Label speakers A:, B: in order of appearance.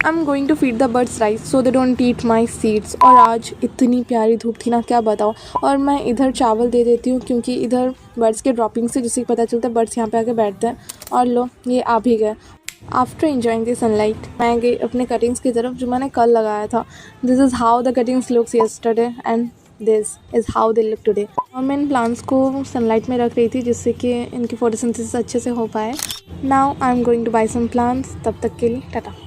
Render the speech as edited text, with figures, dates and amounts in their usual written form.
A: I am going to feed the birds rice so they don't eat my seeds. और आज इतनी प्यारी धूप थी ना, क्या बताओ। और मैं इधर चावल दे देती हूँ क्योंकि इधर बर्ड्स के ड्रॉपिंग से जिससे पता चलता है बर्ड्स यहाँ पे आके बैठते हैं। और लो ये आ भी गए। आफ्टर इंजॉइंग द सनलाइट मैं गई अपने कटिंग्स की तरफ जो मैंने कल लगाया था। This is how the cuttings looks yesterday and this is how they look today. और मैं इन प्लांट्स को सनलाइट में रख रही थी जिससे कि इनकी फोटोसिंथेसिस अच्छे से हो पाए। Now I am going to buy some plants. तब तक के लिए टाटा।